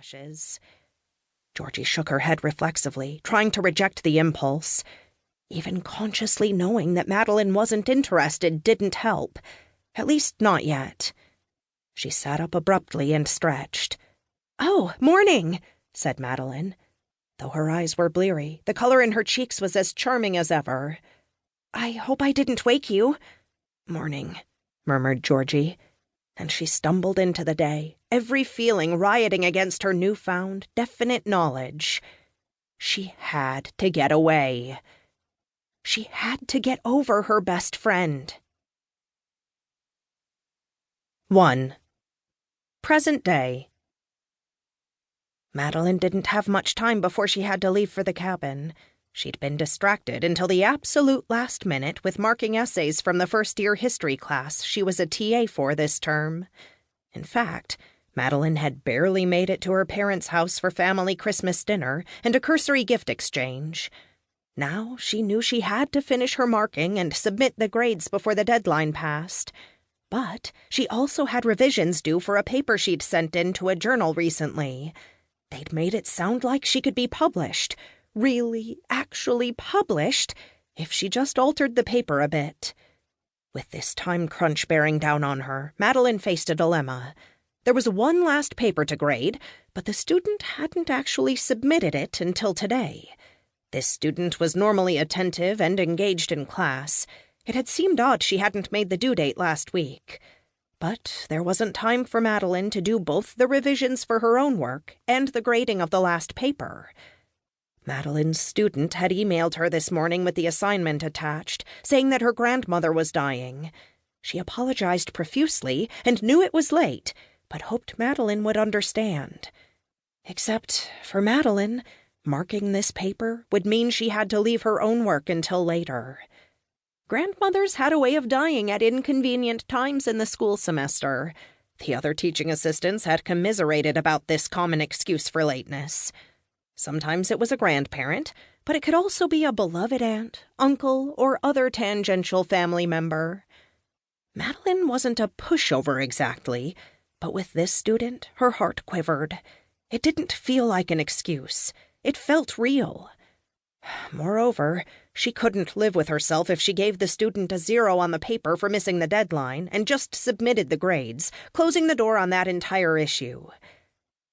eyelashes. Georgie shook her head reflexively, trying to reject the impulse. Even consciously knowing that Madelyn wasn't interested didn't help. At least not yet. She sat up abruptly and stretched. "Oh, morning," said Madelyn. Though her eyes were bleary, the color in her cheeks was as charming as ever. "I hope I didn't wake you." "Morning," murmured Georgie. And she stumbled into the day, every feeling rioting against her newfound, definite knowledge. She had to get away. She had to get over her best friend. 1. Present day. Madelyn didn't have much time before she had to leave for the cabin. She'd been distracted until the absolute last minute with marking essays from the first-year history class she was a TA for this term. In fact, Madelyn had barely made it to her parents' house for family Christmas dinner and a cursory gift exchange. Now she knew she had to finish her marking and submit the grades before the deadline passed. But she also had revisions due for a paper she'd sent in to a journal recently. They'd made it sound like she could be published. Really, actually published, if she just altered the paper a bit. With this time crunch bearing down on her, Madelyn faced a dilemma. There was one last paper to grade, but the student hadn't actually submitted it until today. This student was normally attentive and engaged in class. It had seemed odd she hadn't made the due date last week. But there wasn't time for Madelyn to do both the revisions for her own work and the grading of the last paper. Madelyn's student had emailed her this morning with the assignment attached, saying that her grandmother was dying. She apologized profusely and knew it was late, but hoped Madelyn would understand. Except for Madelyn, marking this paper would mean she had to leave her own work until later. Grandmothers had a way of dying at inconvenient times in the school semester. The other teaching assistants had commiserated about this common excuse for lateness. Sometimes it was a grandparent, but it could also be a beloved aunt, uncle, or other tangential family member. Madelyn wasn't a pushover exactly, but with this student, her heart quivered. It didn't feel like an excuse. It felt real. Moreover, she couldn't live with herself if she gave the student a 0 on the paper for missing the deadline and just submitted the grades, closing the door on that entire issue.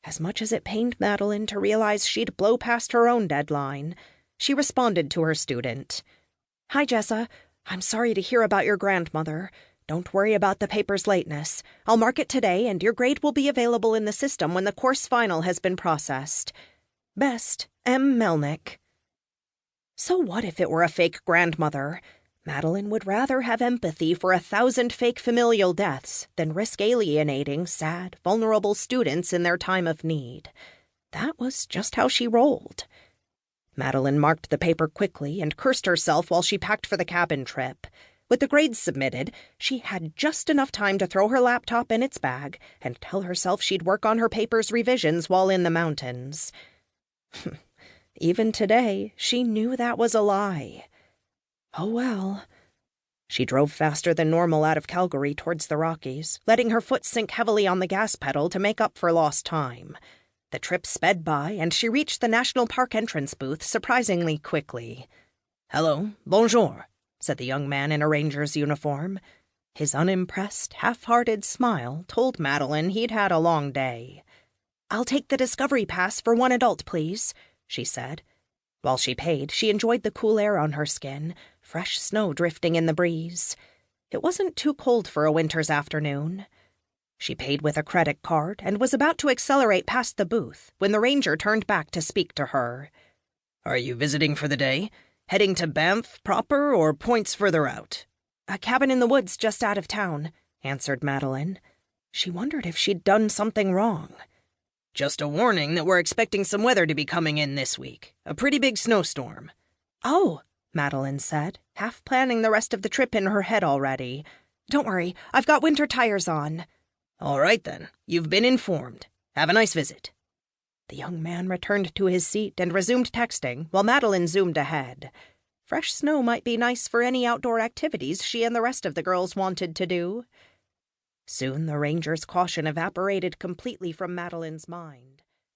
As much as it pained Madelyn to realize she'd blow past her own deadline, she responded to her student. "Hi, Jessa. I'm sorry to hear about your grandmother. Don't worry about the paper's lateness. I'll mark it today, and your grade will be available in the system when the course final has been processed. Best, M. Melnick." So what if it were a fake grandmother? Madelyn would rather have empathy for 1,000 fake familial deaths than risk alienating sad, vulnerable students in their time of need. That was just how she rolled. Madelyn marked the paper quickly and cursed herself while she packed for the cabin trip. With the grades submitted, she had just enough time to throw her laptop in its bag and tell herself she'd work on her paper's revisions while in the mountains. Even today, she knew that was a lie. Oh well. She drove faster than normal out of Calgary towards the Rockies, letting her foot sink heavily on the gas pedal to make up for lost time. The trip sped by, and she reached the National Park entrance booth surprisingly quickly. "Hello, bonjour," said the young man in a ranger's uniform. His unimpressed, half-hearted smile told Madelyn he'd had a long day. "I'll take the Discovery Pass for one adult, please," she said. While she paid, she enjoyed the cool air on her skin, fresh snow drifting in the breeze. It wasn't too cold for a winter's afternoon. She paid with a credit card and was about to accelerate past the booth when the ranger turned back to speak to her. "Are you visiting for the day? Heading to Banff proper or points further out?" "A cabin in the woods just out of town," answered Madelyn. She wondered if she'd done something wrong. "Just a warning that we're expecting some weather to be coming in this week. A pretty big snowstorm." "Oh," Madelyn said, half planning the rest of the trip in her head already. "Don't worry, I've got winter tires on." "All right, then. You've been informed. Have a nice visit." The young man returned to his seat and resumed texting while Madelyn zoomed ahead. Fresh snow might be nice for any outdoor activities she and the rest of the girls wanted to do. Soon the ranger's caution evaporated completely from Madelyn's mind.